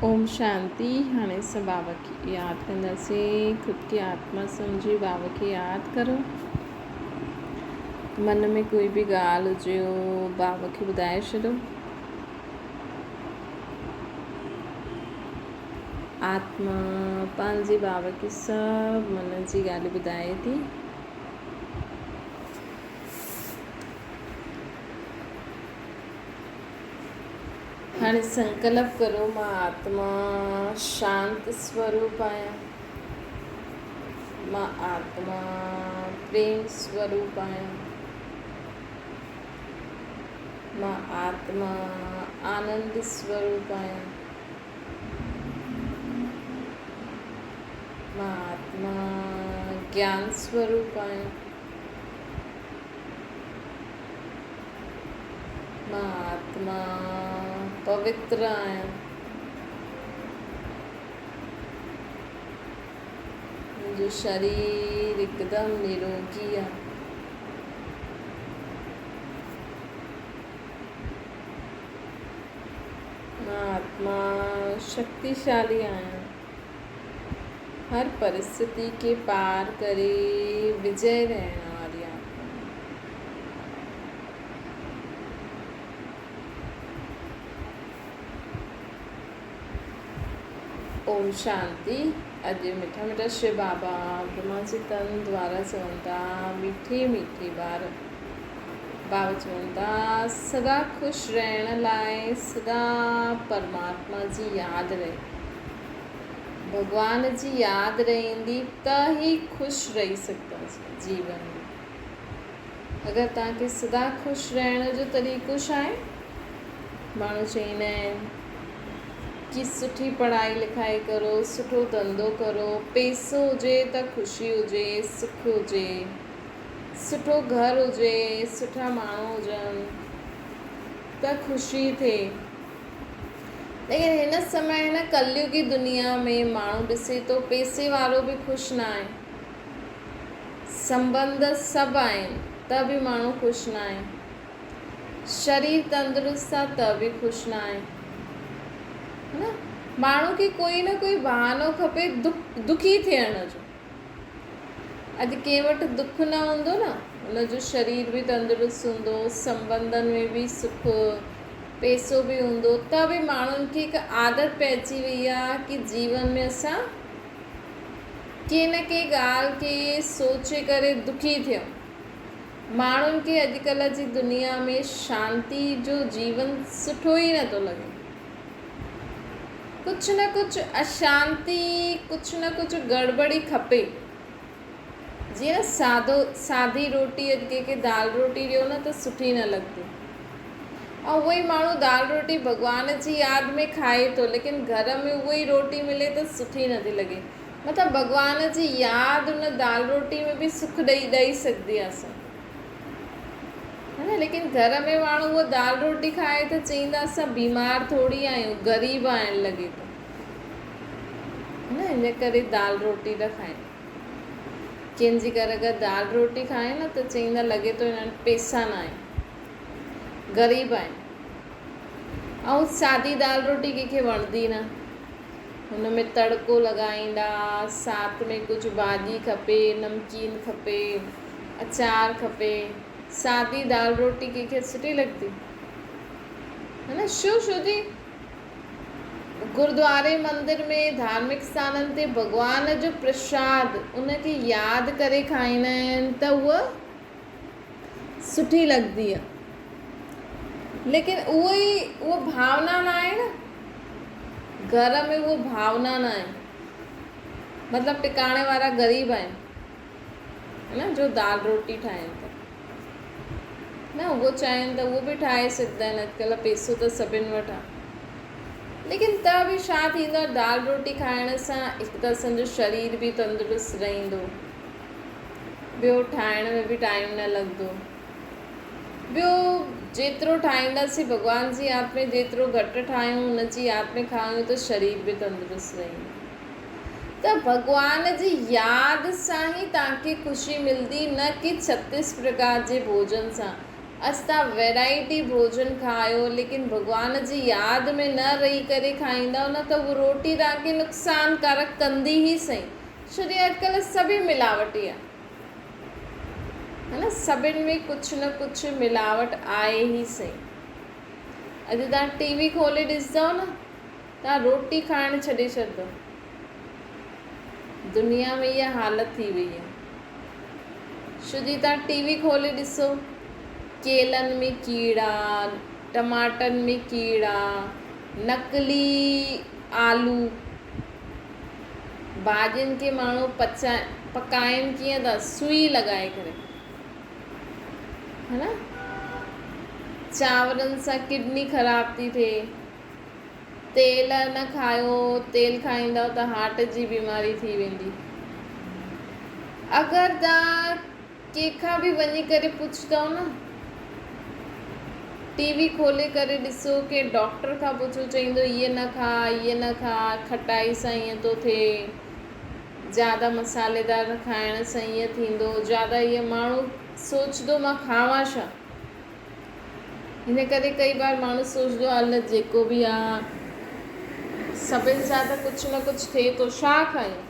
ओम शांति। हाणे सब बाबा की याद कंदासीं। ख़ुदि की आत्मा सम्झी बाबा खे यादि करो। मन में कोई बि ॻाल्हि हुजे बाबा खे ॿुधाए छॾो। आत्मा पंहिंजे बाबा खे सभु मन जी ॻाल्हियूं ॿुधाए थी। हाणे संकल्प करो, मां आत्मा शांत स्वरूप आहियां। मां आत्मा प्रेम स्वरूप आहियां। मां आत्मा आनंद स्वरूप आहियां। मां आत्मा ज्ञान स्वरूप आहियां। मां आत्मा पवित्र आहियां। मुंहिंजो शरीर हिकदमि निरोगी आहे। मां आत्मा शक्तिशाली आहियां। हर परिस्थिति के पार करे विजय रहण वारी आत्मा। ओम शांति। अॼु मिठा मिठा शिव बाबा ब्रह्मा जी तन द्वारा चवनि था, मीठी मीठी बार बाबा चवनि था, सदा ख़ुशि रहण लाइ सदा परमात्मा जी यादि रहे। भगवान जी यादि रहंदी त ई ख़ुशि रही सघंदासीं जीवन में। अगरि तव्हांखे सदा ख़ुशि रहण जो तरीक़ो छा आहे? माण्हू चवंदा आहिनि कि सुठी पढ़ाई लिखाई करो, सुठो धंधो करो, पैसो हुजे त ख़ुशी हुजे, सुख हुजे, सुठो घर हुजे, सुठा माण्हू हुजनि त ख़ुशी थिए। लेकिन हिन समय हिन कलयुगी दुनिया में माण्हू ॾिसे थो पैसे वारो बि ख़ुशि न आहे, संबंध सभु आहिनि त बि माण्हू ख़ुशि न आहे, शरीर तंदुरुस्त आहे त बि ख़ुशि न आहे। है न? माण्हू खे कोई न कोई बहानो खपे दुखी थियण जो। अॼु कंहिं वटि दुख न हूंदो न, हुनजो शरीर बि तंदुरुस्त हूंदो, संबंधनि में बि सुख, पैसो बि हूंदो, त बि माण्हुनि खे हिकु आदत पइजी वई आहे कि जीवन में असां कंहिं न कंहिं ॻाल्हि खे सोचे करे दुखी थियूं। माण्हुनि खे अॼुकल्ह जी दुनिया में शांती जो जीवन सुठो ई नथो लॻे। कुझु न कुझु अशांति, कुझु न कुझु गड़बड़ी खपे। जीअं सादी रोटी, अॼु कंहिंखे दाल रोटी ॾियो न त सुठी न लॻंदी, ऐं उहो ई माण्हू दाल रोटी भॻवान जी यादि में खाए थो, लेकिन घर में उहा ई रोटी मिले त सुठी नथी लॻे। मतिलबु भॻवान जी यादि उन दाल रोटी में बि सुख ॾेई सघंदी आहे असां, है न? लेकिन घर में माण्हू उहा दाल रोटी खाए त चईंदा असां बीमार थोरी आहियूं, ग़रीब आहिनि लॻे थो, है न? इन करे दाल रोटी था खाइनि। कंहिंजी घर अगरि दाल रोटी खाए न त चईंदा लॻे थो हिननि पैसा न आहिनि, ग़रीब आहिनि। ऐं सादी दाल रोटी कंहिंखे वणंदी न, हुन में तड़को लॻाईंदा, साथ में कुझु भाॼी खपे, नमकीन खपे, अचार खपे। सादी दाल रोटी कंहिंखे सुठी लॻंदी, है न? छो जी गुरुद्वारे मंदिर में धार्मिक स्थाननि ते भॻवान जो प्रसाद उनखे यादि करे खाईंदा आहिनि त उहा सुठी लॻंदी आहे। लेकिन उहा भावना न आहे न, घर में उहा भावना न आहे। मतिलबु टिकाणे वारा ग़रीब आहिनि, है न, जो दाल रोटी ठाहिनि था न, उहो चाहिनि त उहो बि ठाहे सघंदा आहिनि। अॼुकल्ह पैसो त सभिनि वटि आहे, लेकिन त बि छा थींदो आहे, दाल रोटी खाइण सां हिकु त असांजो शरीर बि तंदुरुस्त रहंदो, ॿियो ठाहिण में बि टाइम न लॻंदो, ॿियो जेतिरो ठाहींदासीं भॻवान जी यादि में, जेतिरो घटि ठाहियूं हुन जी यादि में खायूं त शरीर बि तंदुरुस्त रहंदो। त भॻवान जी यादि सां ई तव्हांखे ख़ुशी मिलंदी, न कि 36 प्रकार जे भोजन सां। अॼु तव्हां वैराइटी भोजन खायो लेकिन भॻवान जी यादि में न रही करे खाईंदव न त उहा रोटी तव्हांखे नुक़सानकारक कंदी ई सही। छो जो अॼुकल्ह सभई मिलावटी आहे, है न, सभिनि में कुझु न कुझु मिलावट आहे ई सही। अॼु तव्हां टीवी खोले ॾिसंदव न, तव्हां रोटी खाइणु छॾे छॾंदव। दुनिया में इहा हालत थी वई आहे। छो जी तव्हां टीवी खोले ॾिसो, केलनि में कीड़ा, टमाटनि में कीड़ा, नकली आलू, भाॼियुनि खे माण्हू पकाइनि कीअं था, सुई लॻाए करे, है न। चांवरनि सां किडनी ख़राब थी थिए। तेल न खायो, तेल खाईंदव त हार्ट जी बीमारी थी वेंदी। अगरि तव्हां कंहिंखां बि वञी करे पुछंदव न, टीवी खोले करे ॾिसो के डॉक्टर खां पुछो, चईंदो इहे न खा, इहे न खा, खटाई सां ईअं थो थिए, ज़्यादा मसालेदार खाइण सां ईअं थींदो, ज़्यादा ईअं माण्हू सोचंदो मां खावां छा। हिन करे कई बार माण्हू सोचंदो आहे हल जेको बि आहे सभिनि सां त कुझु न कुझु थिए थो, छा खायूं।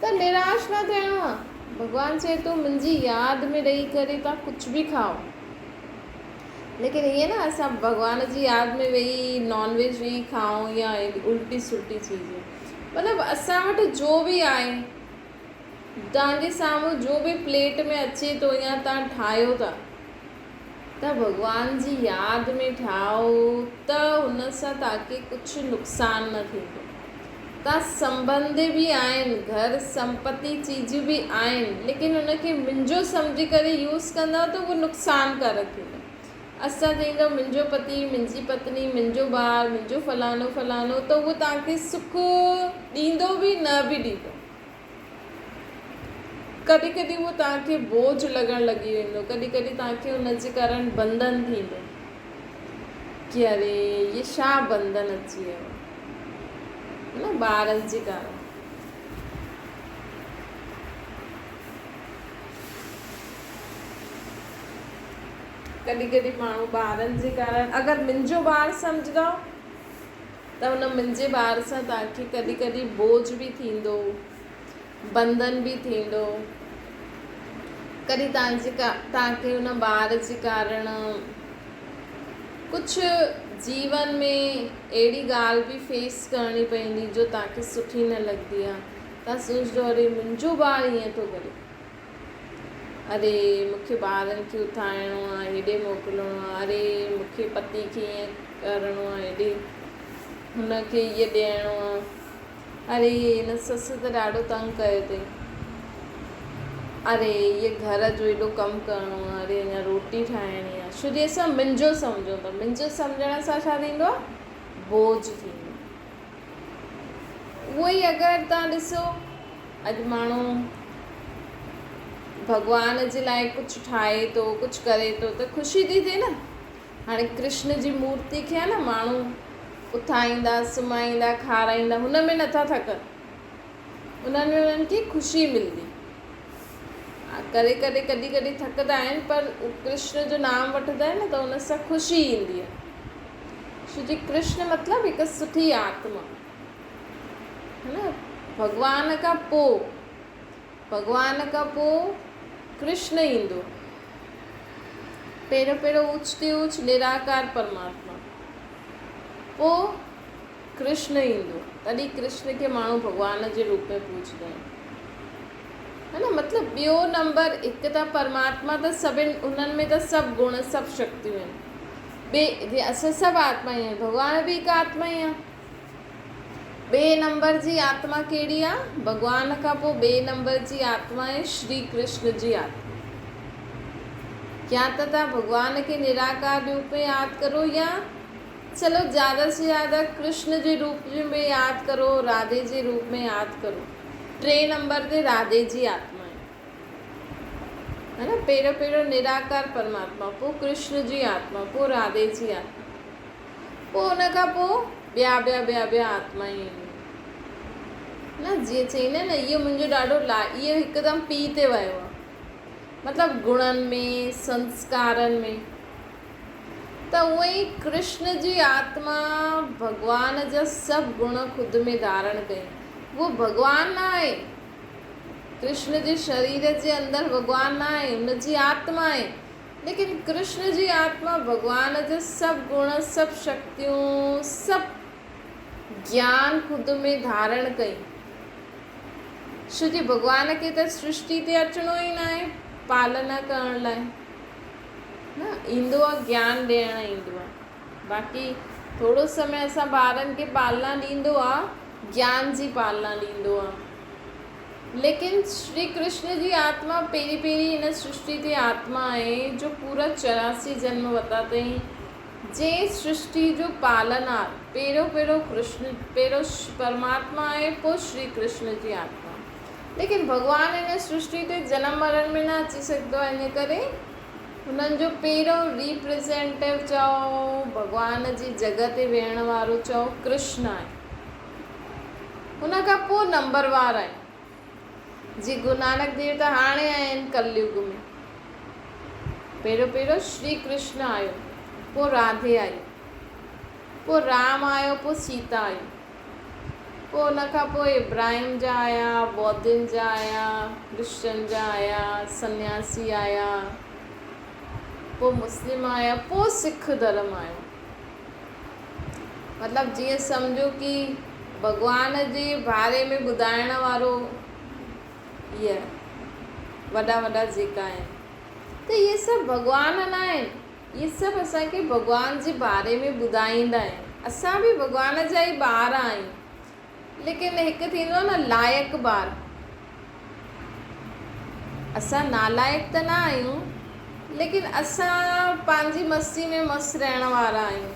त निराश न थियणो आहे। भॻवानु चए थो मुंहिंजी यादि में रही करे तव्हां कुझु बि खाओ। लेकिन ईअं न असां भॻवान जी यादि में वेही नॉन वेज वेही खाऊं या उल्टी सुल्टी चीज़ूं। मतिलबु असां वटि जो बि आहे, तव्हांजे साम्हूं जो बि प्लेट में अचे थो या तव्हां ठाहियो था, त भॻवान जी यादि में ठाहियो त हुन सां तव्हांखे कुझु नुक़सानु न थींदो। तव्हां संबंध बि आहिनि, घर संपत्ति चीज़ूं बि आहिनि, लेकिन उनखे मुंहिंजो सम्झी करे यूज़ कंदव त उहो नुक़सानकारक थींदो। असां चईंदव मुंहिंजो पति, मुंहिंजी पत्नी, मुंहिंजो ॿारु, मुंहिंजो फलानो फलानो, त उहो तव्हांखे सुख ॾींदो बि न बि ॾींदो। कॾहिं कॾहिं उहो तव्हांखे बोझ लॻणु लॻी वेंदो, कॾहिं कॾहिं तव्हांखे उनजे कारण बंधन थींदो कि अरे ये छा बंधन अची वियो, है न, ॿारनि जे कारण। कॾहिं कॾहिं माण्हू ॿारनि जे कारण, अगरि मुंहिंजो ॿारु सम्झंदो त उन मुंहिंजे ॿार सां तव्हांखे कॾहिं कॾहिं बोझ बि थींदो, बंधन बि थींदो। कॾहिं तव्हांखे उन ॿार जे कारण कुझु जीवन में अहिड़ी ॻाल्हि बि फेस करणी पवंदी जो तव्हांखे सुठी न लॻंदी आहे। तव्हां सोचंदो अरे मुंहिंजो ॿारु ईअं थो करे, अरे मूंखे ॿारनि खे उथारिणो आहे, हेॾे मोकिलिणो आहे, अरे मूंखे पति खे ईअं करिणो आहे, हेॾे हुनखे इहो ॾियणो आहे, अरे हिन ससु त ॾाढो तंग कयो अथई, अरे इहे घर जो एॾो कमु करिणो आहे, अरे अञा रोटी ठाहिणी आहे। छो जो असां मुंहिंजो सम्झूं था, मुंहिंजो सम्झण सां छा थींदो आहे, बोझ थींदो। उहो ई अगरि तव्हां ॾिसो, अॼु माण्हू भॻवान जे लाइ कुझु ठाहे थो, कुझु करे थो त ख़ुशी थी थिए न। हाणे कृष्ण जी मूर्ति खे आहे न माण्हू उथाईंदा, सुम्हाईंदा, खाराईंदा, हुन में नथा थकनि, उन्हनि में उन्हनि खे ख़ुशी मिलंदी। करे कॾहिं कॾहिं थकंदा आहिनि, पर कृष्ण जो नाम वठंदा आहिनि न त उन सां ख़ुशी ईंदी आहे। छो जो कृष्ण मतिलबु हिकु सुठी आत्मा, है न। भॻवान खां पोइ कृष्ण ईंदो। पहिरियों ऊच ऊच निराकार परमात्मा, पोइ कृष्ण ईंदो। तॾहिं कृष्ण खे माण्हू भॻवान जे रूप में पूजंदा आहिनि, है न। मतिलबु ॿियो नंबर हिकु त परमात्मा त सभिनि उन्हनि में त सभु गुण, सभु शक्तियूं आहिनि। ॿिए असां सभु आत्मा ई आहियूं, भॻवान बि हिकु आत्मा ई आहे। ॿिए नंबर जी आत्मा कहिड़ी आहे? भॻवान खां पोइ ॿिए नंबर जी आत्मा आहे श्री कृष्ण जी आत्मा। या त तव्हां भॻवान खे निराकार रूप में यादि करो, या चलो ज़्यादा से ज़्यादा कृष्ण जे रूप में यादि करो, राधे जे रूप में यादि करो। 3 नंबर ते राधे जी आत्मा है न। पहिरियों निराकार परमात्मा, पोइ कृष्ण जी आत्मा, पोइ राधे जी आत्मा, पोइ हुन खां पोइ ॿिया आत्मा ई आहिनि न। जीअं चईंदा न, इहो मुंहिंजो ॾाढो इहो हिकदमि पीउ ते वियो आहे, मतिलबु गुणनि में, संस्कारनि में। त उअं ई कृष्ण जी आत्मा भॻवान जा सभु गुण ख़ुदि में धारण कई। उहो भॻवानु न आहे, कृष्ण जे शरीर जे अंदरि भॻवानु न आहे, हुन जी आत्मा आहे, लेकिन कृष्ण जी आत्मा भॻवान जा सभु गुण, सभु शक्तियूं, सभु ज्ञान ख़ुदि में धारण कई। छो जी भॻवान खे त सृष्टि ते अचिणो ई न आहे पालना करण लाइ, न ईंदो आहे ज्ञान ॾियणु ईंदो आहे। बाक़ी थोरो समय असां ॿारनि खे पालना ॾींदो आहे, ज्ञान जी पालना ॾींदो आहे। लेकिन श्री कृष्ण जी आत्मा पहिरीं हिन सृष्टि ते आत्मा आहे जो पूरा 84 जन्म वरिता अथई, जे सृष्टि जो पालनहार पहिरियों कृष्ण, पहिरियों परमात्मा आहे, पोइ श्री कृष्ण जी आत्मा। लेकिन भॻवानु हिन सृष्टि ते जनम मरण में न अची सघंदो आहे, इन करे हुननि जो पहिरियों रिप्रेज़ेंटेटिव चओ, भॻवान जी जॻह ते वेहण वारो चओ, कृष्ण आहे। हुन खां पोइ नंबरवार आहे, जीअं गुरु नानक देव त हाणे आया आहिनि कलयुग में। पहिरियों श्री कृष्ण आयो, पोइ राधे आई, पोइ राम आयो, पोइ सीता आई, पोइ हुन खां पोइ इब्राहिम जा आया, बौद्धन जा आया, क्रिश्चन जा आया, सन्यासी आया, पोइ मुस्लिम आया, पोइ सिख धर्म आयो। मतिलबु जीअं सम्झो कि भॻवान जे बारे में ॿुधाइण वारो इहे वॾा जेका आहिनि, त इहे सभु भॻवान न आहिनि, इहे सभु असांखे भॻवान जे बारे में ॿुधाईंदा आहिनि। असां बि भॻवान जा ई ॿार आहियूं, लेकिन हिकु थींदो आहे न लाइक़ु ॿार, असां नालाइक़ त न आहियूं, लेकिन असां पंहिंजी मस्ती में मस्तु रहण वारा आहियूं।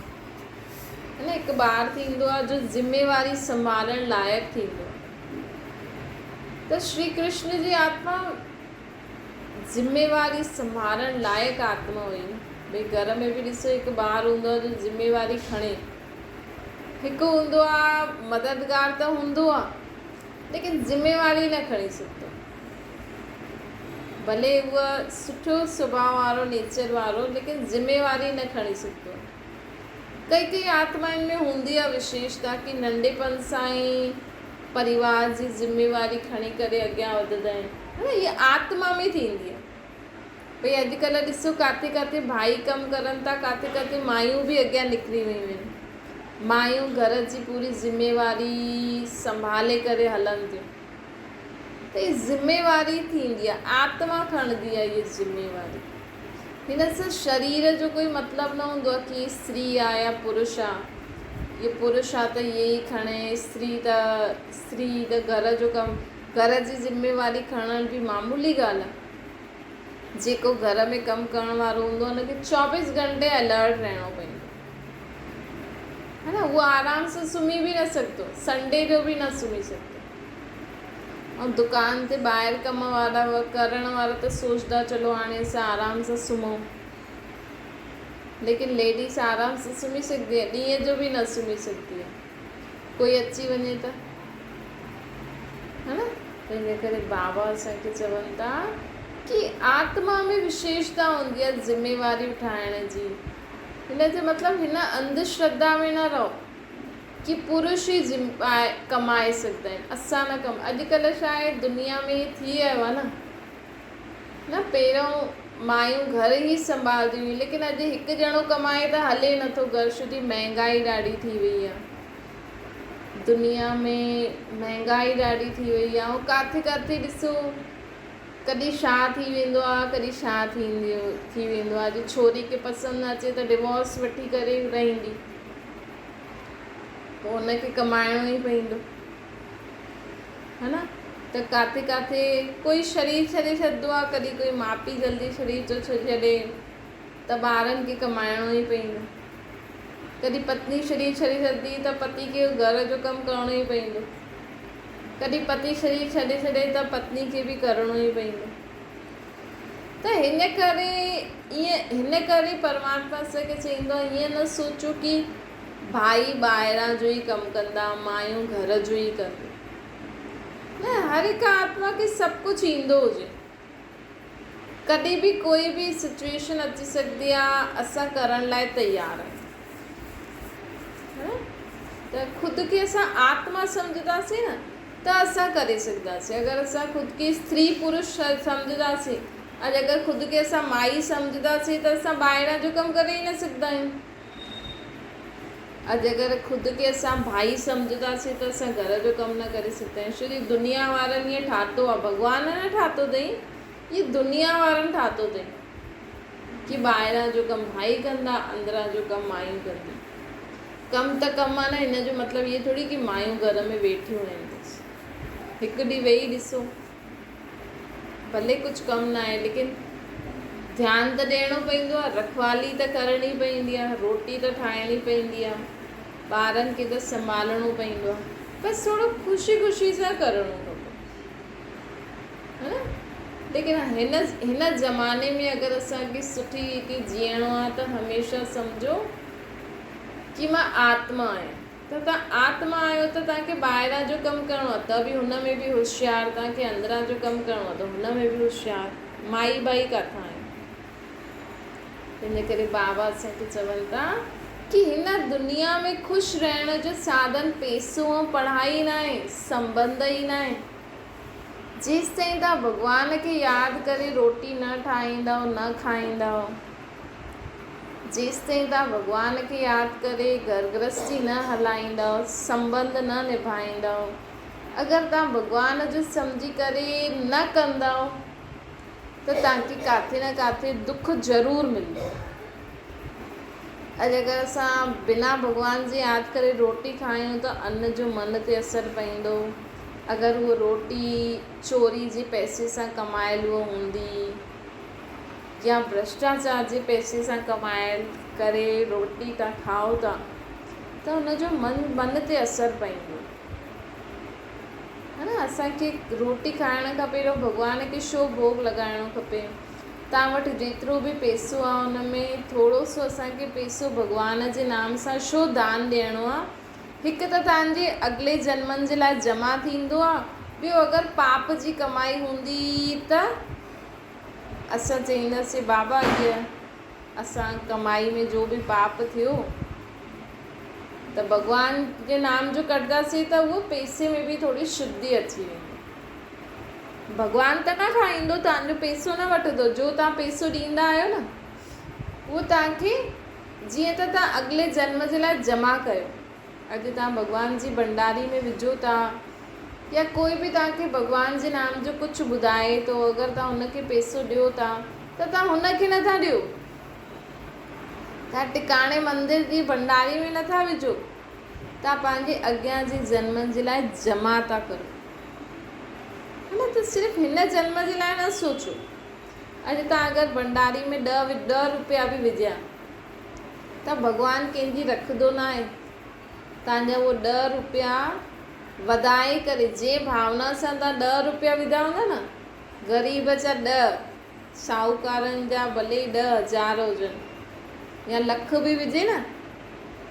है न, हिकु ॿारु थींदो आहे जो ज़िम्मेवारी संभालण लाइक़ु थींदो आहे। त श्री कृष्ण जी आत्मा ज़िम्मेवारी संभालण लाइक़ु आत्मा हुई। भई घर में बि ॾिसो, हिकु ॿारु हूंदो आहे जो ज़िम्मेवारी खणे, हिकु हूंदो आहे मददगार त हूंदो आहे, लेकिन ज़िम्मेवारी न खणी सघंदो, भले उहा सुठो सुभाउ वारो, नेचर वारो, लेकिन ज़िम्मेवारी न खणी सघंदो। कई आत्माउनि में हूंदी आहे विशेषता कि नंढेपन सां ई परिवार जी ज़िम्मेवारी खणी करे अॻियां वधंदा आहिनि, है न, इहा आत्मा में थींदी आहे। भई अॼुकल्ह ॾिसो किथे भाई कमु करनि था, किथे मायूं बि अॻियां निकिरी वियूं आहिनि। मायूं घर जी पूरी ज़िम्मेवारी संभाले करे हलनि थियूं, त इहा ज़िम्मेवारी थींदी आहे, आत्मा खणंदी आहे इहा ज़िम्मेवारी। हिन सां शरीर जो कोई मतिलबु न हूंदो आहे कि स्त्री आहे या पुरुष आहे, ये पुरुष आहे त इहे ई खणे, स्त्री त घर जो कमु, घर जी ज़िम्मेवारी खणण बि मामूली ॻाल्हि आहे। जेको घर में कमु करण वारो हूंदो आहे हुनखे 24 घंटे अलर्ट रहणो पवंदो, है न, उहो आराम सां सुम्ही बि न सघंदो, संडे जो बि न सुम्ही सघंदो। ऐं दुकान ते ॿाहिरि कम वारा करण वारा त सोचदा चलो हाणे असां आराम सां सुम्हूं, लेकिन लेडीस आराम सां सुम्ही सघंदी आहे, ॾींहं जो बि न सुम्ही सघंदी आहे, कोई अची वञे त, है न। तंहिंजे करे बाबा असांखे चवनि था कि आत्मा में विशेषता हूंदी आहे ज़िम्मेवारी उठाइण जी। हिन जो मतिलबु हिन अंधश्रद्धा में न रहो कि पुरुष ई कमाए सघंदा आहिनि, असां न अॼुकल्ह छा आहे, दुनिया में थी वियो आहे न, पहिरियों मायूं घर ई संभालंदियूं हुयूं, लेकिन अॼु हिकु ॼणो कमाए त हले नथो घर, छो कि महांगाई ॾाढी थी वई आहे दुनिया में, महांगाई ॾाढी थी वई आहे। ऐं किथे ॾिसो कॾहिं छा थी वेंदो आहे, कॾहिं छा थी वेंदो आहे। अॼु छोरी खे पसंदि न अचे त डिवोर्स वठी करे रहंदी, पोइ हुनखे कमाइणो ई पवंदो, है न। त किथे कोई शरीर छॾे छॾंदो आहे, कॾहिं कोई माउ पीउ जल्दी शरीर थो छॾे त ॿारनि खे कमाइणो ई पवंदो, कॾहिं पत्नी शरीर छॾे छॾंदी त पति खे घर जो कमु करिणो ई पवंदो, कॾहिं पति शरीर छॾे त पत्नी खे बि करिणो ई पवंदो। त हिन करे परमात्मा असांखे चईंदो आहे, ईअं न सोचो कि भाई ॿाहिरां जो ई कमु कंदा, मायूं घर जो ई कंदियूं, न, हर हिकु आत्मा खे सभु कुझु ईंदो हुजे, कॾहिं बि कोई बि सिचुएशन अची सकदी आहे, असां करण लाइ तयारु आहियूं, है न? त ख़ुदि खे असां आत्मा सम्झंदासीं न त असां करे सघंदासीं। अगरि असां ख़ुदि खे स्त्री पुरुष सम्झंदासीं, अॼु अगरि ख़ुदि खे असां माई सम्झंदासीं त असां ॿाहिरां जो कमु करे ई न सघंदा आहियूं। अॼु अगरि ख़ुदि खे असां भाई सम्झंदासीं त असां घर जो कमु न करे सघंदा आहियूं। छो जो दुनिया वारनि ईअं ठातो आहे, भॻवान न ठातो अथई, ये दुनिया वारनि ठातो अथई कि ॿाहिरां जो कमु भाई कंदा, अंदरां जो कमु मायूं कंदी। कमु त कमु आहे न, हिन जो मतिलबु इहे थोरी कि मायूं घर में वेठियूं आहिनि बसि। हिकु ॾींहुं वेही ॾिसो, भले कुझु कमु न आहे लेकिन ध्यानु त ॾियणो पवंदो आहे, रखवाली त करणी पवंदी आहे, रोटी त ठाहिणी पवंदी आहे, ॿारनि खे त संभालणो पवंदो आहे। बसि थोरो ख़ुशी ख़ुशी सां करिणो खपे, है न? लेकिन हिन ज़माने में अगरि असांखे सुठी रीति जीअणो आहे त हमेशह सम्झो कि मां आत्मा आहियां। त तव्हां आत्मा आहियो त तव्हांखे ॿाहिरां जो कमु करिणो आहे त बि हुन में बि होशियारु, तव्हांखे अंदरां जो कमु करिणो आहे त हुन में बि होशियारु। माई बाई किथां आहियूं? इन करे बाबा असांखे चवनि था कि हिन दुनिया में ख़ुशि रहण जो साधन पैसो ऐं पढ़ाई न आहे, संबंध ई न आहे। जेसि ताईं तव्हां भॻवान खे यादि करे रोटी न ठाहींदव, न खाईंदव, जेसि ताईं तव्हां भॻवान खे यादि करे घर गृहस्थी न हलाईंदव, संबंध न निभाईंदव, अगरि तव्हां भॻवान जो सम्झी करे न कंदव त तव्हांखे किथे न किथे दुख ज़रूरु मिलंदो। अॼु अगरि असां बिना भॻवान जे यादि करे रोटी खायूं त अन्न जो मन ते असरु पवंदो। अगरि उहा रोटी चोरी जे पैसे सां कमायल हूंदी या भ्रष्टाचार जे पैसे सां कमायल करे रोटी तव्हां खाओ था त हुनजो मन ते असरु पवंदो, है न? असांखे रोटी खाइण खां पहिरियों भॻवान खे छो भोग लॻाइणो खपे? तव्हां वटि जेतिरो बि पैसो आहे हुन में थोरो सो असांखे पैसो भॻवान जे नाम सां छो दान ॾियणो आहे? हिकु त तव्हांजे अॻिले जन्मनि जे लाइ जमा थींदो आहे, ॿियो अगरि पाप जी कमाई हूंदी त असां चईंदासीं बाबा हीअ असां कमाई में जो बि पाप थियो त भॻवान जे नाम जो कढंदासीं त उहो पैसे में बि थोरी शुद्धि अची वेंदी। भॻवान त न खाईंदो, तव्हांजो पैसो न वठंदो। जो तव्हां पैसो ॾींदा आहियो न उहो तव्हांखे जीअं त तव्हां अॻिले जन्म जे लाइ जमा कयो। अॼु तव्हां भॻवान जी भंडारी में विझो था या कोई बि तव्हांखे भॻवान जे नाम जो कुझु ॿुधाए थो, अगरि तव्हां हुनखे पैसो ॾियो था त तव्हां हुनखे नथा ॾियो, तव्हां टिकाणे मंदर जी भंडारी में नथा विझो, तव्हां पंहिंजे अॻियां जे जन्मनि जे लाइ जमा था करो, है न? त सिर्फ़ु हिन जन्म जे लाइ न सोचो। अॼु तव्हां अगरि भंडारी में 10 रुपया बि विझिया त भॻवानु कंहिंजी रखंदो न आहे। तव्हांजा उहो 10 रुपया वधाए करे जे भावना सां तव्हां 10 रुपया विधा हूंदा न, ग़रीब जा 10, साहूकारनि जा भले 10,000 हुजनि या लख बि विझे न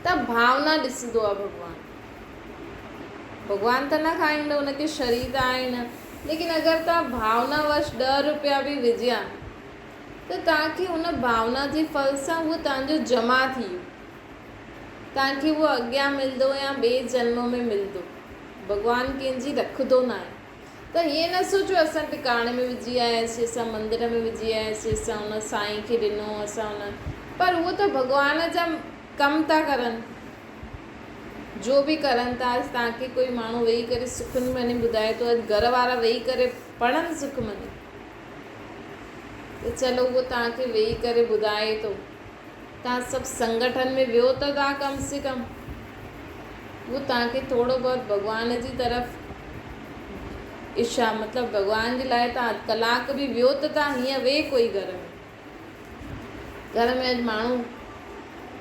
त भावना ॾिसंदो आहे भॻवानु। भॻवानु त न खाईंदो, हुनखे शरीर त आहे न, लेकिन अगरि तव्हां भावनावश 10 रुपया बि विझिया त तव्हांखे हुन भावना जे फल सां उहो तव्हांजो जमा थी वियो, तव्हांखे उहो अॻियां मिलंदो या ॿिए जन्म में मिलंदो। भॻवानु कंहिंजी रखंदो न आहे। त हीअं न सोचो असां टिकाणे में विझी आयासीं, असां मंदर में विझी आयासीं, असां हुन साईं खे ॾिनो, असां हुन, पर उहो त भॻवान जा कमु था करनि, जो बि करनि था। तव्हांखे कोई माण्हू वेही करे सुखमनी ॿुधाए थो, अॼु घर वारा वेही करे पढ़नि सुखमनी, त चलो उहो तव्हांखे वेही करे ॿुधाए थो, तव्हां सभु संगठन में वियो त तव्हां कम से कम उहो तव्हांखे थोरो बहुत भॻवान जी तरफ़ इच्छा, मतिलबु भॻवान जे लाइ तव्हां कलाक बि वियो त तव्हां हीअं वेह कोई घर में अॼु माण्हू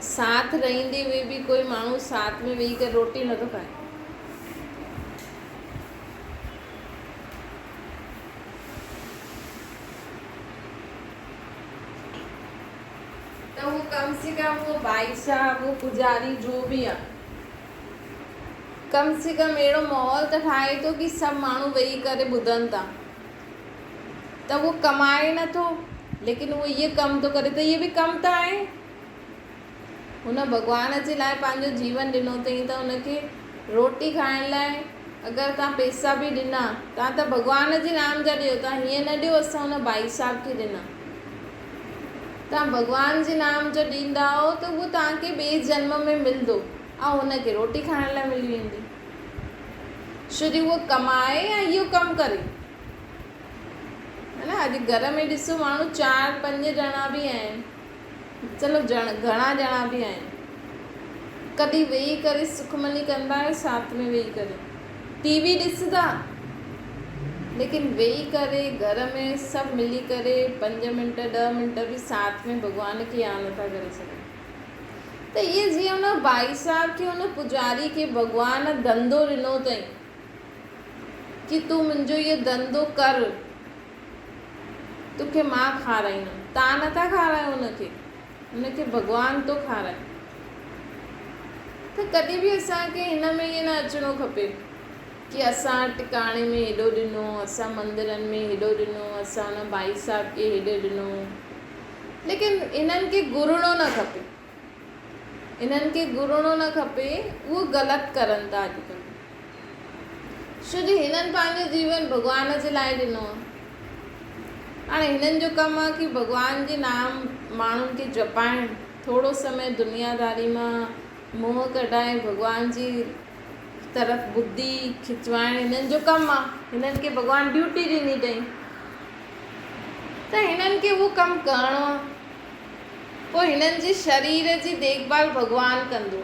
साथ रहंदे हुए बि कोई माण्हू साथ में वेही करे रोटी नथो खाए। त उहो कम से कम वो भाई साहब, वो पुजारी जो बि आहे, कम से कम अहिड़ो माहौल त ठाहे थो कि सभु माण्हू वेही करे ॿुधनि था। त उहो कमाए नथो लेकिन उहो इहे कमु थो करे त इहे बि कमु त आहे। हुन भॻवान जे लाइ पंहिंजो जीवन ॾिनो अथई त हुनखे रोटी खाइण लाइ अगरि तव्हां पैसा बि ॾिना, तव्हां त भॻवान जे नाम जा ॾियो, तव्हां हीअं न ॾियो असां हुन भाई साहब खे ॾिना। तव्हां भॻवान जे नाम जो ॾींदा हो त उहो तव्हांखे ॿिए जन्म में मिलंदो ऐं हुनखे रोटी खाइण लाइ मिली वेंदी। छो जो उहो कमाए या इहो कमु करे, है न। अॼु घर में ॾिसो माण्हू 4-5 ॼणा बि आहिनि, चलो घणा ॼणा बि आहिनि, कॾहिं वेही करे सुखमनी कंदा आहियो साथ में वेही करे, टीवी ॾिसंदा, लेकिन वेही करे घर में सभु मिली करे 5 मिंट 10 मिंट बि साथ में भॻवान खे यादि नथा करे सघनि। त इहे जीअं हुन भाई साहब खे, हुन पुजारी खे भॻवान धंधो ॾिनो अथई कि तूं मुंहिंजो इहो धंधो कर, तोखे मां खाराईंदमि। तव्हां नथा खारायो हुनखे भॻवान थो खाराए। त कॾहिं बि असांखे हिन में ईअं न अचिणो खपे कि असां टिकाणे में हेॾो ॾिनो, असां मंदरनि में हेॾो ॾिनो, असां हुन भाई साहब खे हेॾो ॾिनो। लेकिन इन्हनि खे घुरणो न खपे, इन्हनि खे घुरणो न खपे, उहो ग़लति करनि था अॼुकल्ह। छो जो हिननि पंहिंजो जीवन भॻवान जे लाइ ॾिनो आहे। हाणे हिननि जो कमु आहे कि भॻवान जे नाम माण्हुनि खे जपाइण, थोरो समय दुनियादारी मां मोह कढाए भॻवान जी तरफ़ बुद्धि खिचवाइण हिननि जो कमु आहे। हिननि खे भॻवान ड्यूटी ॾिनी अथई त हिननि खे उहो कमु करिणो आहे। पोइ हिननि जे शरीर जी देखभाल भॻवान कंदो।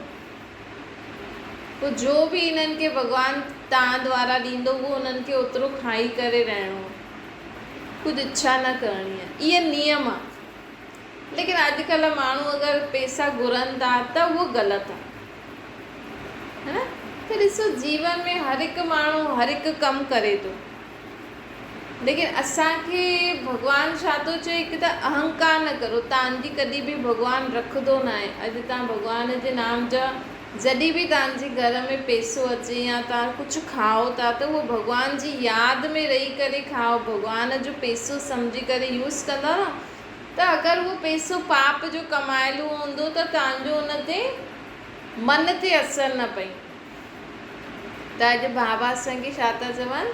पोइ जो बि हिननि खे भॻवान तव्हां द्वारा ॾींदो उहो हुननि खे ओतिरो खाई करे रहणो आहे, कुझु इच्छा न करणी आहे। इहे नियम आहे। लेकिन अॼुकल्ह माण्हू अगरि पैसा घुरनि था त उहो ग़लति आहे, है न। त ॾिसो जीवन में हर हिकु माण्हू हर हिकु कमु करे थो, लेकिन असांखे भॻवानु छा थो चए, हिकु त अहंकार न करो। तव्हांजी कॾहिं बि भॻवानु रखंदो न आहे। अॼु तव्हां भॻवान जे नाम जा जॾहिं बि तव्हांजे घर में पैसो अचे या तव्हां कुझु खाओ था त उहो भॻवान जी यादि में रही करे खाओ, भॻवान जो पैसो सम्झी करे यूज़ कंदा न। त अगरि उहो पैसो पाप जो कमायलु हूंदो त तव्हांजो उन ते मन ते असरु न पई। त अॼु बाबा असांखे छा था चवनि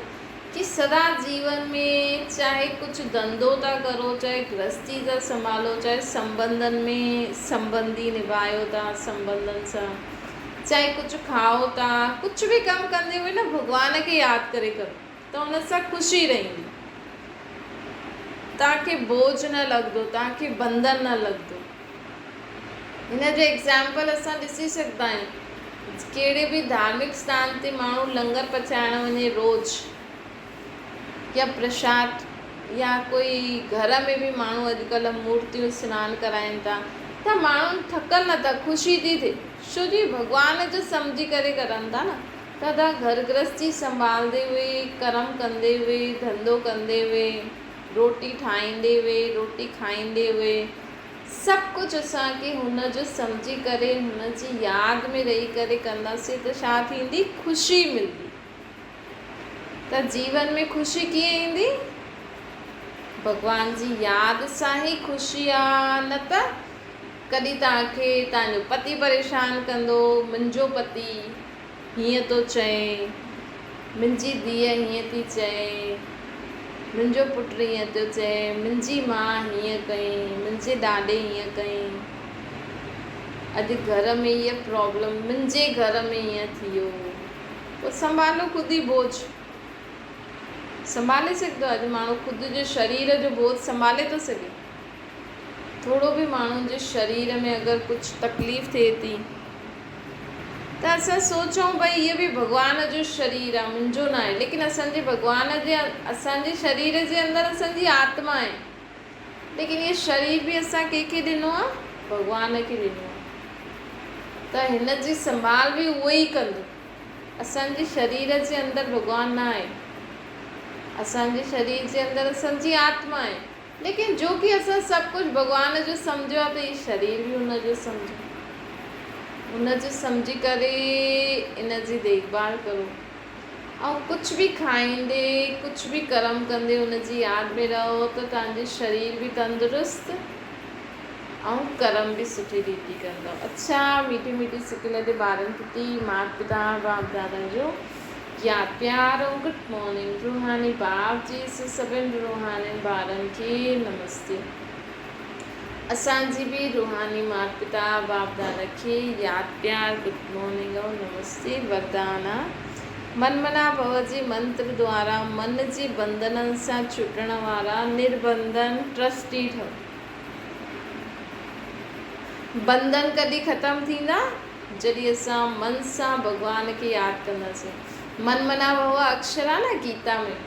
कि सदा जीवन में चाहे कुझु धंधो था करो, चाहे गृहस्थी था संभालो, चाहे संबंधनि में संबंधी निभायो था संबंधनि सां, चाहे कुझु खाओ था, कुझु बि कमु कंदे हुए न भॻवान खे यादि करे करो त हुन सां ख़ुशी रहंदी। तव्हांखे बोझ न लॻंदो, तव्हांखे बंधन न लॻंदो। हिन जो एग्ज़ाम्पल असां ॾिसी सघंदा आहियूं। कहिड़े बि धार्मिक स्थान ते माण्हू लंगर पचाइण वञे रोज़, या प्रसाद, या कोई घर में बि माण्हू अॼुकल्ह मूर्तियूं सनानु कराइनि था त माण्हू थकनि नथा, ख़ुशी थी थिए। छो जी भॻवान जो सम्झी करे करनि था न। त तव्हां घर गृहस्थी संभालंदे हुए, कर्म कंदे हुए, धंधो कंदे हुए, रोटी ठाहींदे हुए, रोटी खाईंदे हुए, सभु कुझु असांखे हुन जो सम्झी करे हुन जी यादि में रही करे कंदासीं त छा थींदी, ख़ुशी मिलंदी। त जीवन में ख़ुशी कीअं ईंदी, भॻवान जी यादि सां ई ख़ुशी आहे। न त कॾहिं तव्हांखे तव्हांजो पति परेशान कंदो, मुंहिंजो पति हीअं थो चए, मुंहिंजी धीअ हीअं थी चए, मुंहिंजो पुटु हीअं थो चए, मुंहिंजी माउ हीअं कयईं, मुंहिंजे ॾाॾे हीअं कयईं, अॼु घर में हीअ प्रॉब्लम, मुंहिंजे घर में हीअं थी वियो। पोइ संभालो ख़ुदि ई बोझ, संभाले सघंदो। अॼु माण्हू ख़ुदि जो शरीर जो बोझ संभाले थो सघे। थोरो बि माण्हुनि जे शरीर में अगरि कुझु तकलीफ़ थिए थी त असां सोचूं भई हीअ बि भॻवान जो शरीर आहे, मुंहिंजो न आहे। लेकिन असांजे भॻवान जे असांजे शरीर जे अंदरि असांजी आत्मा आहे, लेकिन इहो शरीर बि असां कंहिंखे ॾिनो आहे, भॻवान खे ॾिनो आहे। त हिन जी संभाल बि उहो ई कंदो। असांजे शरीर जे अंदरि भॻवान न आहे, असांजे शरीर जे अंदरि असांजी आत्मा आहे। लेकिन जो कि असां सभु कुझु भॻवान जो सम्झो आहे त हीउ शरीर बि हुन जो सम्झो, हुन जो सम्झी करे इन जी देखभाल करो। ऐं कुझु बि खाईंदे कुझु बि कर्म कंदे हुन जी यादि में रहो त तव्हांजो शरीर बि तंदुरुस्त ऐं कर्म बि सुठी रीति कंदव। अच्छा, मीठी मीठी सिकल ते ॿारनि प्रति माता पिता बाप दादा जो यादि प्यार ऐं गुड मॉर्निंग। रूहानी बाप जी सभिनि रूहानी ॿारनि खे नमस्ते। असांजी बि रूहानी माता पिता बाप दादा खे यादि प्यार गुड मॉर्निंग ऐं नमस्ते। वरदान मन मना भव जे मंत्र द्वारा मन जे बंधननि सां छुटण वारा निर्बंधन ट्रस्टी ठहो। बंधन कॾहिं ख़तमु थींदा? जॾहिं असां मन सां भॻवान खे यादि कंदासीं। मन मना भव अक्षर आहे न गीता में।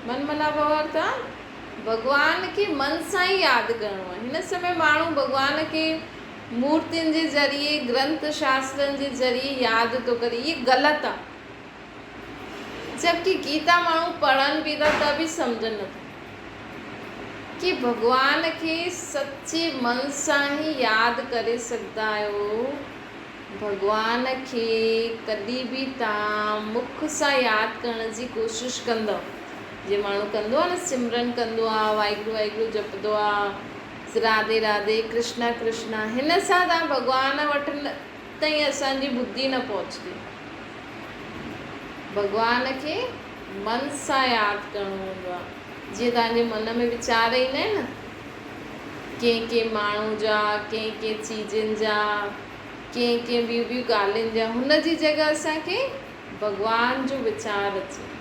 मन मना भव अर्थ आहे भॻवान खे मन सां ई यादि करिणो आहे। हिन समय माण्हू भॻवान खे मूर्तियुनि जे ज़रिए ग्रंथ शास्त्रनि जे ज़रिए यादि थो करे, इहे ग़लति आहे। जबकि गीता माण्हू पढ़नि बि था त बि सम्झनि नथा कि भॻवान खे सचे मन सां ई यादि करे सघंदा आहियो। भॻवान खे कॾहिं बि तव्हां मुख सां यादि करण जी कोशिशि कंदव। जीअं माण्हू कंदो आहे न, सिमरन कंदो आहे, वाहिगुरु वाहिगुरु जपंदो आहे, राधे राधे कृष्णा कृष्णा, हिन सां तव्हां भॻवान वटि ताईं असांजी बुद्धि न पहुचंदी। भॻवान खे मन सां यादि करिणो हूंदो आहे। जीअं तव्हांजे मन में वीचार ईंदा आहिनि न, कंहिं माण्हू जा, कंहिं चीजनि जा, कंहिं ॿियूं ॻाल्हियुनि जा, हुन जी जॻह असांखे भॻवान जो वीचार अचे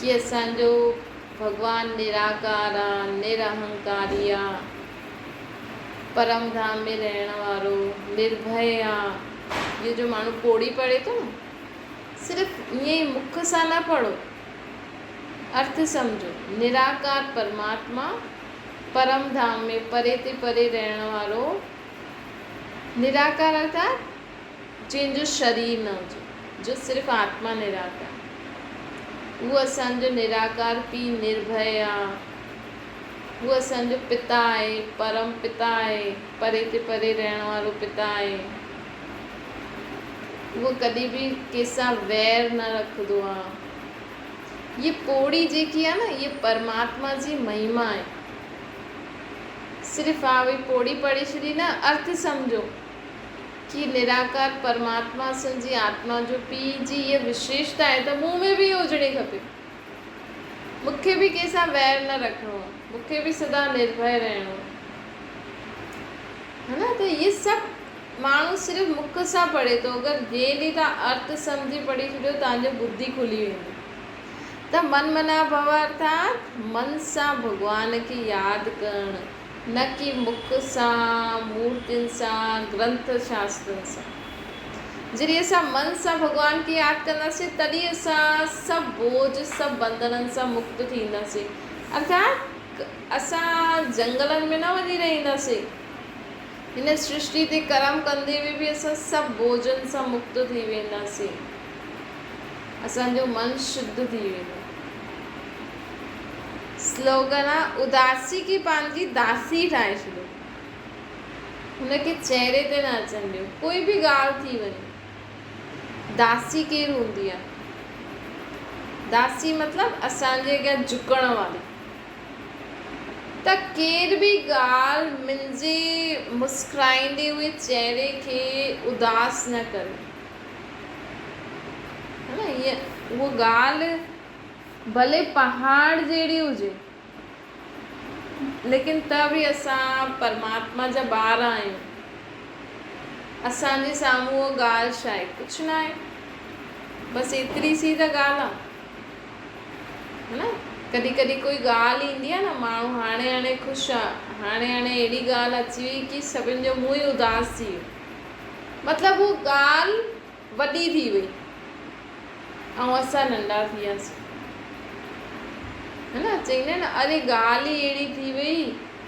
कि असांजो भॻवानु निराकार आहे, निरअहंकारी आहे, परम धाम में रहण वारो, निर्भय आहे। इहो जो माण्हू पोड़ी पढ़े थो न, सिर्फ़ु ईअं ई मुख सां न पढ़ो, अर्थ सम्झो। निराकार परमात्मा, परम धाम में परे ते परे रहण वारो। निराकार अर्थात जंहिंजो शरीर न हुजे, जो सिर्फ़ु आत्मा निराकार, उहो असांजो निराकार पीउ निर्भय आहे। उहो असांजो पिता आहे, परम पिता आहे, परे ते परे रहण वारो पिता आहे। उहो कॾहिं बि कंहिंसां वैर न रखंदो आहे। ये पौड़ी जेकी आहे न, ये परमात्मा जी महिमा आहे। सिर्फ़ु वही पौड़ी पढ़ी छॾी न, अर्थ सम्झो कि निराकार परमात्मा असांजी आत्मा जो पीउ जी इहा विशेषता आहे त मूं में बि इहो हुजणी खपे। मूंखे बि कंहिंसां वैर न रखिणो आहे, मूंखे बि सदा निर्भय रहणो है न। त इहे सभु माण्हू सिर्फ़ु मुख सां पढ़े थो। अगरि जंहिं ॾींहुं तव्हां अर्थ सम्झी पढ़ी छॾियो, तव्हांजो बुद्धि खुली वेंदी। त मन मना भव अर्थात मन सां भॻवान खे यादि करणु, न कि मुख सां, मूर्तियुनि सां, ग्रंथ शास्त्रनि सां। जॾहिं असां मन सां भॻवान खे यादि कंदासीं, तॾहिं असां सभु बोझ, सभु बंधननि सां मुक्त थींदासीं। अर्थात असां जंगलनि में न वञी रहंदासीं। हिन सृष्टि ते कर्म कंदे बि असां सभु बोझनि सां मुक्त थी वेंदासीं। असांजो मन शुद्ध थी वेंदो। स्लोगन आहे, उदासी खे पंहिंजी दासी ठाहे छॾियो, हुनखे चहिरे ते न अचनि ॾियो। कोई बि ॻाल्हि थी वञे, दासी केरु हूंदी आहे? दासी मतिलबु असांजे अॻियां झुकण वारी। त केर बि ॻाल्हि मुंहिंजे मुस्कुराईंदे हुए चहिरे खे उदास न करे, है न। ईअं उहा ॻाल्हि भले पहाड़ जहिड़ी हुजे, लेकिन त बि असां परमात्मा जा ॿार आहियूं। असांजे साम्हूं उहा ॻाल्हि छा आहे? कुझु न आहे, बसि एतिरी सी त ॻाल्हि आहे, है न। कॾहिं कॾहिं कोई ॻाल्हि ईंदी आहे न, माण्हू हाणे ख़ुशि आहे, हाणे अहिड़ी ॻाल्हि अची वई कि सभिनि जो मुंहुं ई उदास थी वियो, मतिलबु उहा ॻाल्हि वॾी थी वई ऐं असां नंढा थी वियासीं, है न। चईंदा आहिनि अरे ॻाल्हि ई अहिड़ी थी वई,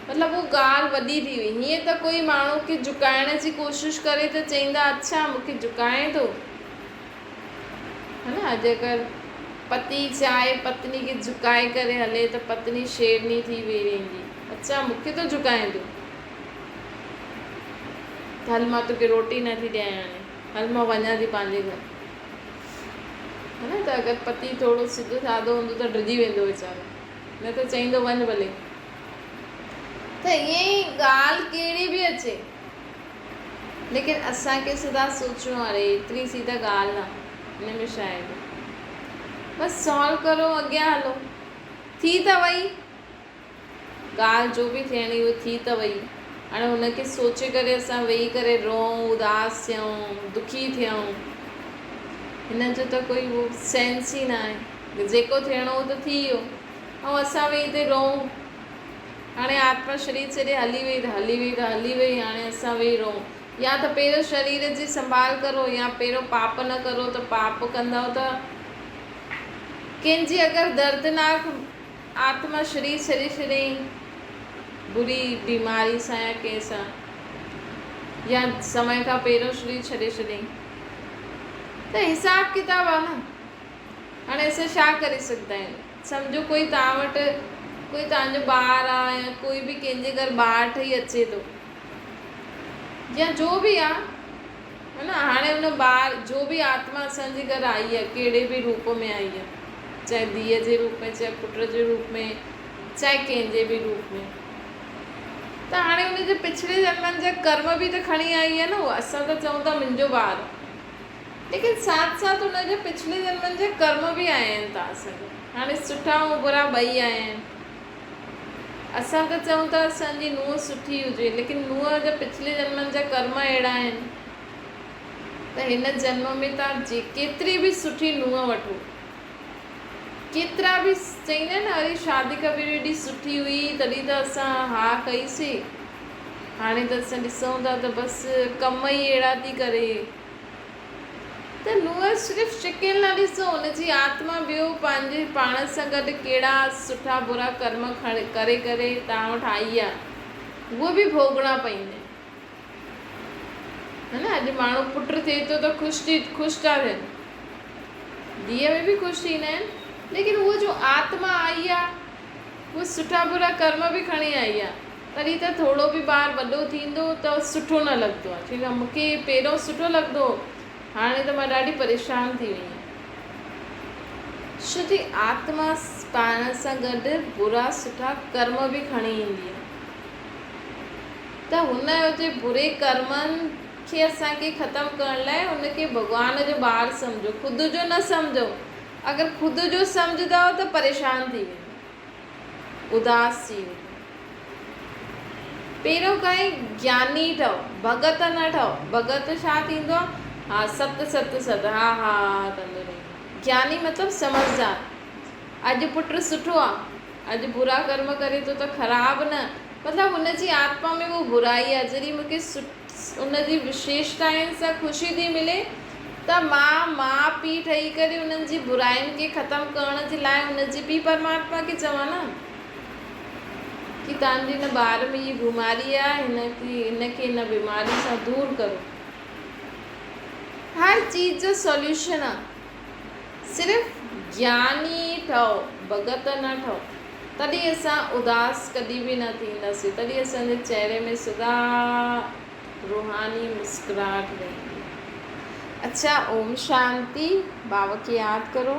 मतिलबु उहा ॻाल्हि वॾी थी वई। हीअं त कोई माण्हू खे झुकाइण जी कोशिशि करे त चईंदा अच्छा मूंखे झुकाए थो, है न। अॼुकल्ह पति चाहे पत्नी खे झुकाए करे हले त पत्नी शेरनी थी वेंदी, अच्छा मूंखे तो झुकाए थो, हल मां तोखे रोटी नथी ॾियां, हाणे हल मां वञा थी पंहिंजे घर। है न। त अगरि पति थोरो सिधो साधो हूंदो त डिॼी वेंदो वीचारो, न त चईंदो वञ भले। त ईअं ई ॻाल्हि कहिड़ी बि अचे, लेकिन असांखे सिधा सोचिणो, अरे एतिरी सीधा ॻाल्हि न, हिन में छा आहे, बसि सॉल्व करो, अॻियां हलो, थी त वई ॻाल्हि जो बि थियणी हुई, थी त वई। हाणे हुनखे सोचे करे असां वेही करे रोऊं, उदास थियूं, दुखी थियूं, हिन जो त कोई वो सेंस ई न आहे। जेको थियणो हो त थी वियो, ऐं असां वेही हिते रोऊं। हाणे आत्मा शरीर छॾे हली वई त हली वई त हली वई, हाणे असां वेही रोऊं। या त पहिरियों शरीर जी संभाल करो, या पहिरियों पाप न करो, त पाप कंदव त कंहिंजी अगरि दर्दनाक आत्मा शरीर छॾे छॾियईं बुरी बीमारी सां या कंहिंसां, या समय खां पहिरियों शरीर छॾे छॾियईं, त हिसाब किताब आहे न। हाणे असां छा करे सघंदा आहियूं? सम्झो कोई तव्हां वटि, कोई तव्हांजो ॿारु आहे, या कोई बि कंहिंजे घर ॿारु ठही अचे थो, या जो बि आहे, है न। हाणे हुन ॿारु जो बि आत्मा असांजे घर आई आहे, कहिड़े बि रूप में आई आहे, चाहे धीअ जे रूप में, चाहे पुट जे रूप में, चाहे कंहिंजे बि रूप में, त हाणे हुनजे पिछले जन्मनि जा कर्म बि त खणी आई आहे न। असां त चऊं था मुंहिंजो ॿारु, लेकिन साथ साथ हुनजे पिछले जन्मनि जा कर्म बि आया आहिनि तव्हां सां। हाणे सुठा ऐं बुरा ॿई आया आहिनि। असां त चऊं था असांजी नुंहुं सुठी हुजे, लेकिन नुंहुं जा पिछले जन्मनि जा कर्म अहिड़ा आहिनि त हिन जन्म में तव्हां केतिरी बि सुठी नुंहुं वठो, केतिरा बि चईंदा आहिनि, अरे शादी खां पहिरीं एॾी सुठी हुई, तॾहिं त असां हा कईसीं, हाणे त असां ॾिसूं था त बसि कम ई अहिड़ा थी करे। त नुंहुं सिर्फ़ु शिकिल न ॾिसो, हुनजी आत्मा ॿियो पंहिंजे पाण सां गॾु कहिड़ा सुठा बुरा कर्म करे करे तव्हां वटि आई आहे, उहो बि भोगणा पवंदा, है न। अॼु माण्हू पुट थिए थो त ख़ुशि था थियनि, धीअ में बि ख़ुशि थींदा आहिनि, लेकिन उहो जो आत्मा आई आहे, उहो सुठा बुरा कर्म बि खणी आई आहे। तॾहिं त थोरो बि ॿारु वॾो थींदो त सुठो न लॻंदो आहे, ठीकु आहे, मूंखे पहिरियों सुठो लॻंदो, हाणे त मां ॾाढी परेशान थी वई आहियां। छो जी आत्मा पाण सां गॾु बुरा सुठा कर्म बि खणी ईंदी आहे, त हुन जे बुरे कर्मनि खे असांखे ख़तमु करण लाइ हुनखे भॻवान जो ॿारु सम्झो, ख़ुदि जो न सम्झो। अगरि ख़ुदि जो सम्झंदव त परेशान थी वेंदो, उदास थी वेंदो। पहिरियों खां ई ज्ञानी ठहो, भगत न ठहो। भगत छा थींदो आहे? हा सत सत सत, हा हा कंदो रहंदो। ज्ञानी मतिलबु समझदार। अॼु पुट सुठो आहे, अॼु बुरा कर्म करे थो त ख़राबु न, मतिलबु हुनजी आत्मा में वो बुराई आहे। जॾहिं मूंखे उनजी विशेषताउनि सां ख़ुशी थी मिले त मां माउ पीउ ठही करे उन्हनि जी बुराइनि खे ख़तमु करण जे लाइ उनजी पीउ परमात्मा खे चवां न कि तव्हांजे हिन ॿार में हीअ बीमारी आहे, हिनखे हिन बीमारी सां दूरि करो। हर चीज़ जो सॉल्यूशन आहे, सिर्फ़ु ज्ञानी ठहो, भगत न ठहो, तॾहिं असां उदास कॾहिं बि न थींदासीं, तॾहिं असांजे चहिरे में सदा रूहानी मुस्कुराहट रहंदी। अच्छा, ओम शांति। बाबा खे यादि करो।